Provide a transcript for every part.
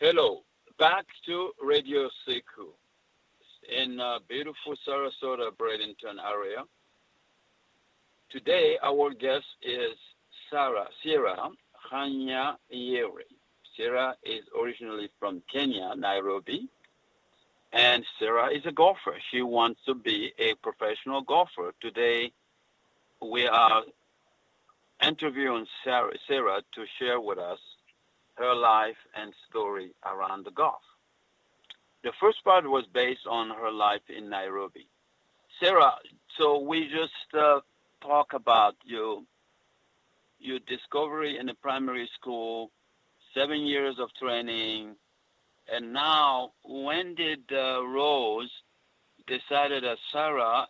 Hello, back to Radio Seku in beautiful Sarasota, Bradenton area. Today, our guest is SERAH Khanyereri. SERAH is originally from Kenya, Nairobi, and SERAH is a golfer. She wants to be a professional golfer. Today, we are interviewing SERAH to share with us her life and story around the golf. The first part was based on her life in Nairobi. SERAH, so we just talk about your discovery in the primary school, 7 years of training, and now when did Rose decided that SERAH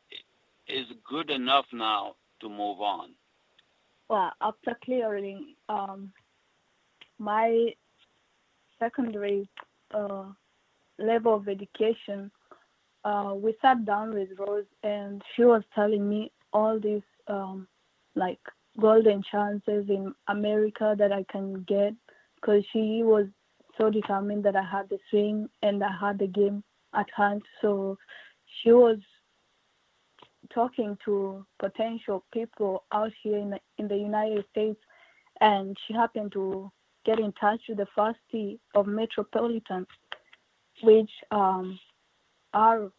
is good enough now to move on? Well, after clearing my secondary level of education, we sat down with Rose, and she was telling me all these like golden chances in America that I can get, because she was so determined that I had the swing and I had the game at hand. So she was talking to potential people out here in the United States, and she happened to get in touch with the faculty of Metropolitan, which are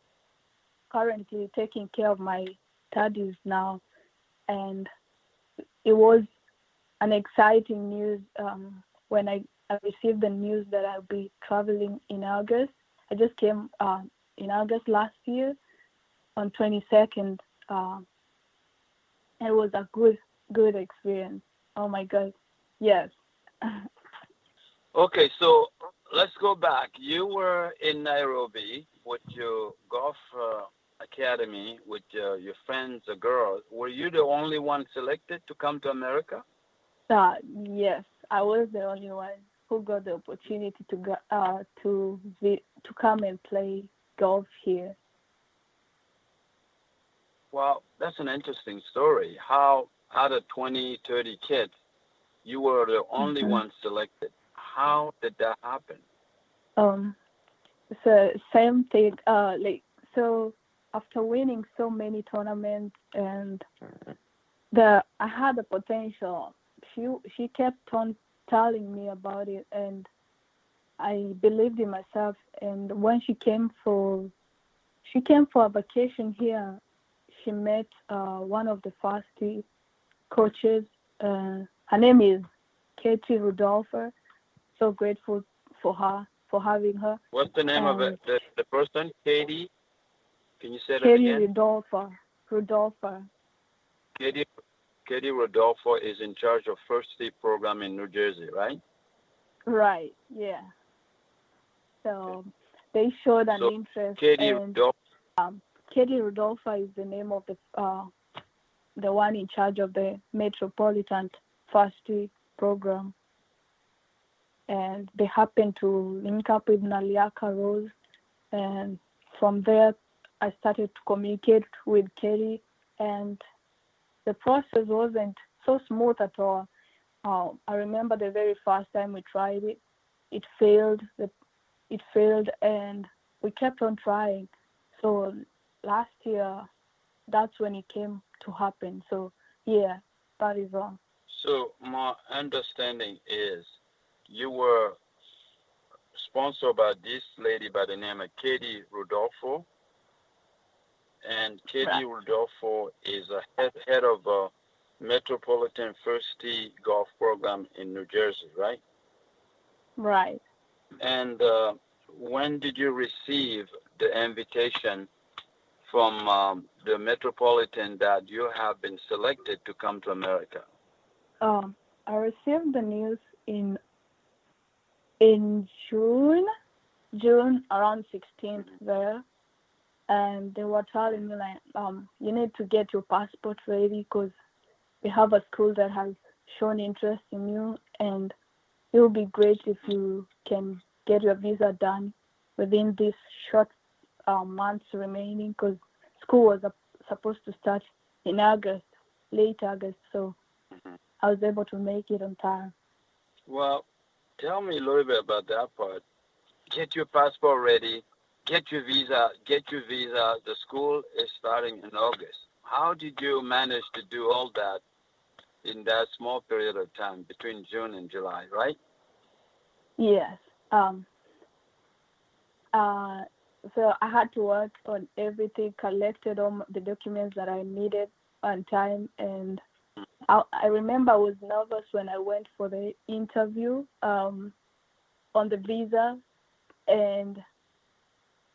currently taking care of my studies now. And it was an exciting news when I received the news that I'll be traveling in August. I just came in August last year on 22nd. It was a good experience. Oh my God, yes. Okay, so let's go back. You were in Nairobi with your golf academy with your friends, the girls. Were you the only one selected to come to America? Yes, I was the only one who got the opportunity to come and play golf here. Well, that's an interesting story. How out of 20, 30 kids, you were the only one selected. How did that happen? So same thing. So after winning so many tournaments, and I had the potential. She kept on telling me about it, and I believed in myself. And when she came for a vacation here, she met one of the varsity coaches. Her name is Katie Rudolpher. So grateful for her, for having her. What's the name of it? The person? Katie? Can you say that Katie again? Rudolpher. Katie Rodolfo is in charge of First Tee program in New Jersey, right? Right, yeah. So they showed an interest. Katie and Katie Rodolfo is the name of the one in charge of the Metropolitan First Tee program. And they happened to link up with Naliaka Rose, and from there I started to communicate with Katie, and the process wasn't so smooth at all. I remember the very first time we tried it, it failed, and we kept on trying. So last year, that's when it came to happen. So yeah, that is all. So my understanding is you were sponsored by this lady by the name of Katie Rodolfo, and Katie Rodolfo is a head of a Metropolitan First Tee golf program in New Jersey, right? Right. And when did you receive the invitation from the Metropolitan that you have been selected to come to America? I received the news in June around 16th there, and they were telling me like, you need to get your passport ready because we have a school that has shown interest in you, and it would be great if you can get your visa done within this short months remaining, because school was supposed to start in August, late August, so I was able to make it on time. Well, tell me a little bit about that part. get your passport ready, get your visa, The school is starting in August. How did you manage to do all that in that small period of time between June and July, right? Yes. Uh, so I had to work on everything, collected all the documents that I needed on time, and I remember I was nervous when I went for the interview on the visa, and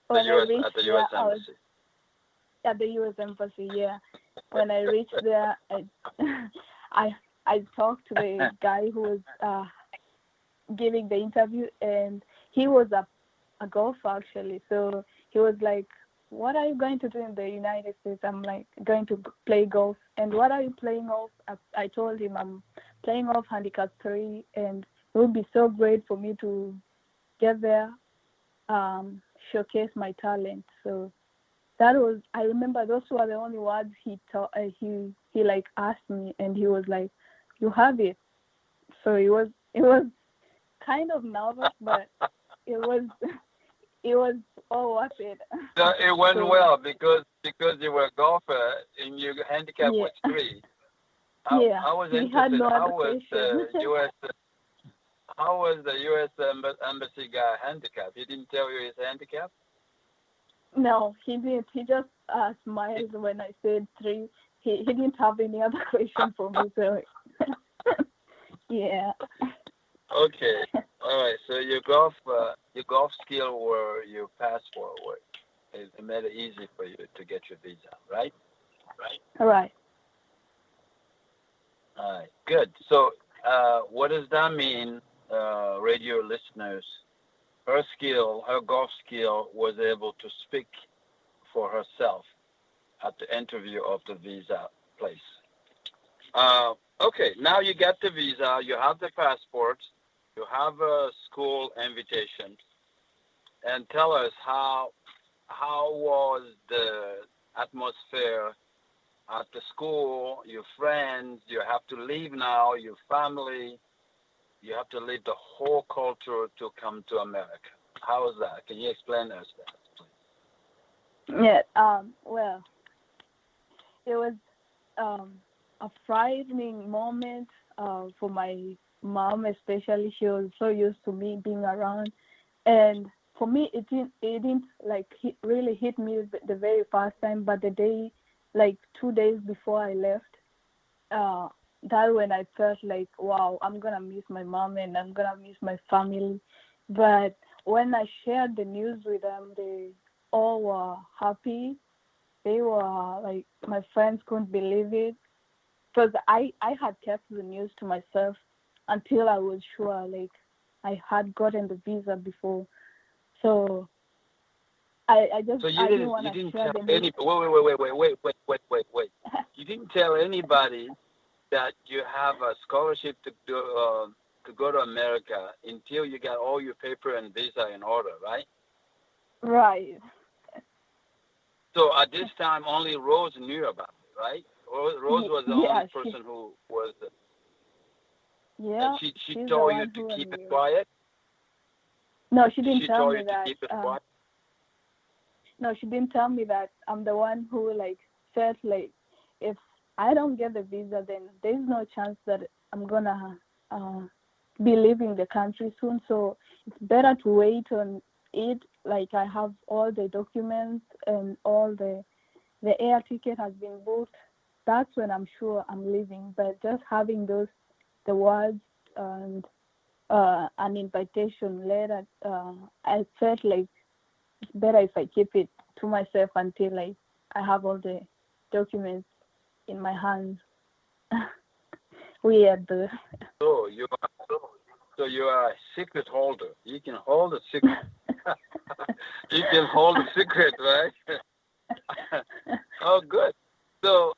when I reached at the there, U.S. I was Embassy. at the U.S. Embassy. Yeah, when I reached there, I I talked to the guy who was giving the interview, and he was a golfer actually. So he was like, "What are you going to do in the United States?" I'm like, "Going to play golf." And what are you playing off? I told him I'm playing off handicap 3, and it would be so great for me to get there, showcase my talent. So that was, I remember those were the only words he taught. He like asked me, and he was like, "You have it." So it was kind of nervous, but it was it was all worth it. So it went So well because you were a golfer and your handicap yeah, was 3. yeah, I was he had interested. no How other was question. the U.S. Embassy guy handicapped? He didn't tell you his handicap. No, he didn't. He just smiled when I said 3. He didn't have any other question for me. So yeah. Okay. All right. So your golf skill or your passport were it made it easy for you to get your visa, right? All right. All right. Good. So, what does that mean, radio listeners? Her golf skill, was able to speak for herself at the interview of the visa place. Okay, now you get the visa, you have the passport, you have a school invitation, and tell us how was the atmosphere at the school, your friends, you have to leave now, your family, you have to leave the whole culture to come to America. How is that? Can you explain us that, please? Yeah. Well, it was a frightening moment for my mom, especially. She was so used to me being around, and for me, it didn't like really hit me the very first time, but the day, like 2 days before I left, that when I felt like, wow, I'm gonna miss my mom and I'm gonna miss my family. But when I shared the news with them, they all were happy. They were like, my friends couldn't believe it, because I had kept the news to myself until I was sure, like, I had gotten the visa before. So I just So I didn't want you to didn't share tell the news. any wait. You didn't tell anybody that you have a scholarship to go to America until you got all your paper and visa in order, right? Right. So at this time, only Rose knew about it, right? Rose was the only Yeah, person who was, and yeah, she she's the told you one to who keep it knew. quiet. No, she didn't She tell told me you to that. keep it quiet. No, she didn't tell me that. I'm the one who like felt like if I don't get the visa, then there's no chance that I'm gonna uh, be leaving the country soon. So it's better to wait on it. Like I have all the documents and all the air ticket has been booked. That's when I'm sure I'm leaving. But just having the words and an invitation letter, I felt like it's better if I keep it to myself until I have all the documents in my hands. Weird. So you are a secret holder. You can hold a secret. You can hold a secret, right? Oh, good. So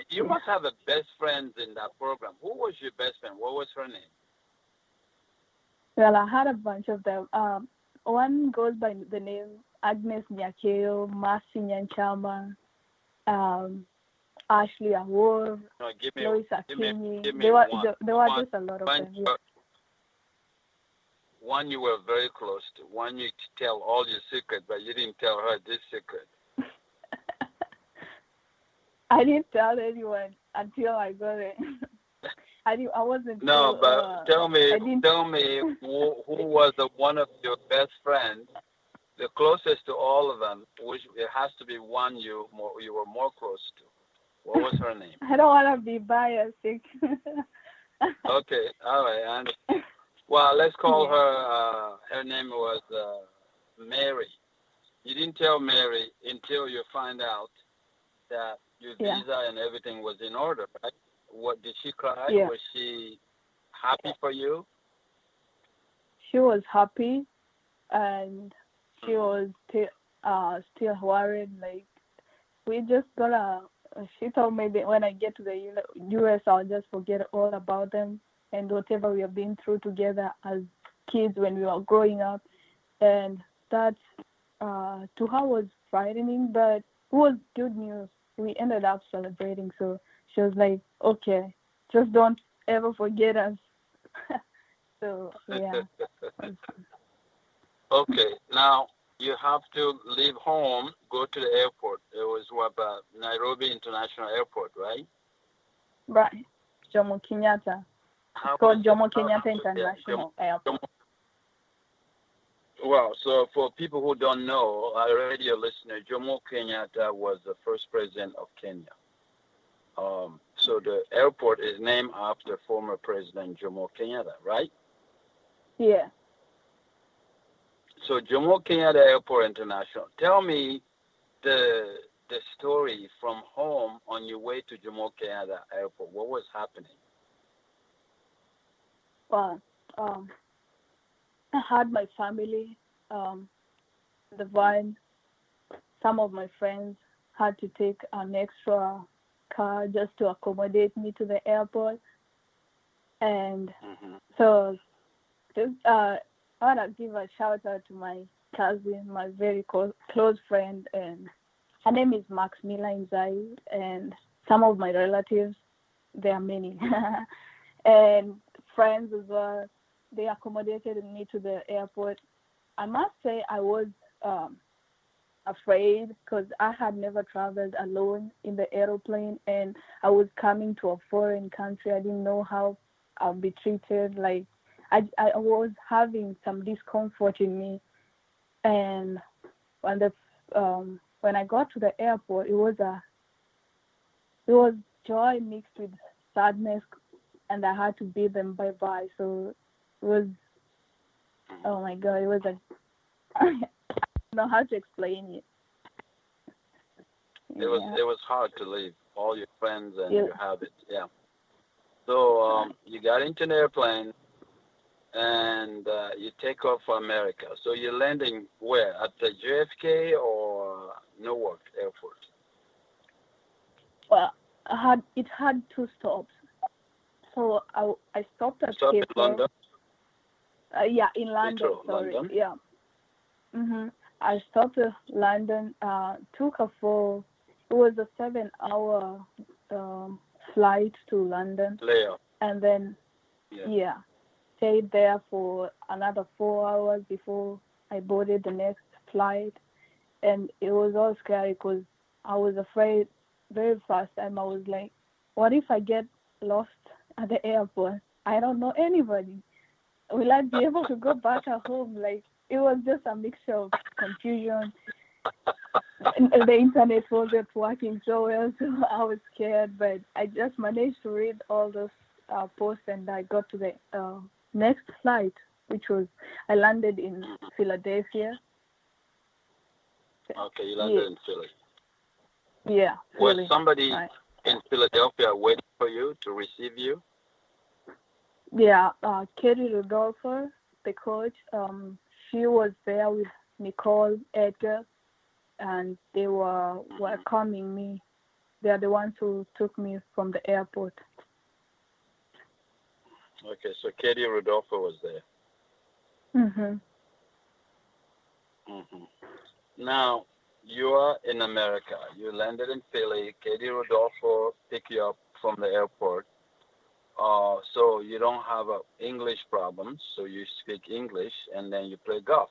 you must have a best friend in that program. Who was your best friend? What was her name? Well, I had a bunch of them. One goes by the name Agnes Nyakeo, Marcy Nyanchama, um, Ashley Awor, No, Lois give me Akinyi. give me There were one there were just a lot of them. Yeah. one you were very close to, one you tell all your secrets, but you didn't tell her this secret. I didn't tell anyone until I got it. I wasn't. No, so, but tell me who was the one of your best friends, the closest to all of them, which it has to be one you were more close to. What was her name? I don't want to be biased. Okay, all right, I understand. Well, let's call her. Her name was Mary. You didn't tell Mary until you find out that your visa and everything was in order, right? What did she cry? Yeah. Was she happy for you? She was happy, and she was still worried. Like, we just gotta. She told me that when I get to the U.S., I'll just forget all about them and whatever we have been through together as kids when we were growing up. And that, to her, was frightening, but it was good news. We ended up celebrating, so she was like, okay, just don't ever forget us. So, yeah. Okay, now you have to leave home, go to the airport. It was Nairobi International Airport, right? Right. Jomo Kenyatta. It's called Jomo Kenyatta International Airport. Well, so for people who don't know, our radio listener, Jomo Kenyatta was the first president of Kenya. So the airport is named after former President Jomo Kenyatta, right? Yeah. So Jomo Kenyatta Airport International. Tell me the story from home on your way to Jomo Kenyatta Airport. What was happening? Well, I had my family, the van. Some of my friends had to take an extra car just to accommodate me to the airport. And so just, I want to give a shout out to my cousin, my very close friend, and her name is Maximila Inzai, and some of my relatives, there are many, and friends as well. They accommodated me to the airport. I must say I was afraid because I had never traveled alone in the airplane, and I was coming to a foreign country. I didn't know how I'll be treated. Like I was having some discomfort in me, and when I got to the airport, it was joy mixed with sadness, and I had to bid them bye-bye. So it was, oh my God, it was I don't know how to explain it. It was hard to leave all your friends and your habits. Yeah. So you got into an airplane and you take off for America. So you're landing where? At the JFK or Newark Airport? Well, it had 2 stops. So I stopped at Stop Heathrow. in London? Yeah, in London. Heathrow, sorry. London? Yeah. I stopped at London. Took it was a 7-hour flight to London. Layoff. And then stayed there for another 4 hours before I boarded the next flight. And it was all scary because I was afraid. Very first time I was like, what if I get lost at the airport? I don't know anybody. Will I be able to go back at home? Like, it was just a mixture of confusion. The internet wasn't working so well, so I was scared. But I just managed to read all those posts, and I got to the next flight, which was, I landed in Philadelphia. Okay, you landed in Philly. Yeah. Was Philly. somebody in Philadelphia waiting for you to receive you? Yeah, Katie Rodolfo, the coach, she was there with Nicole, Edgar, and they were welcoming me. They are the ones who took me from the airport. Okay, so Katie Rodolfo was there. Now, you are in America. You landed in Philly. Katie Rodolfo picked you up from the airport. So you don't have English problems. So you speak English and then you play golf.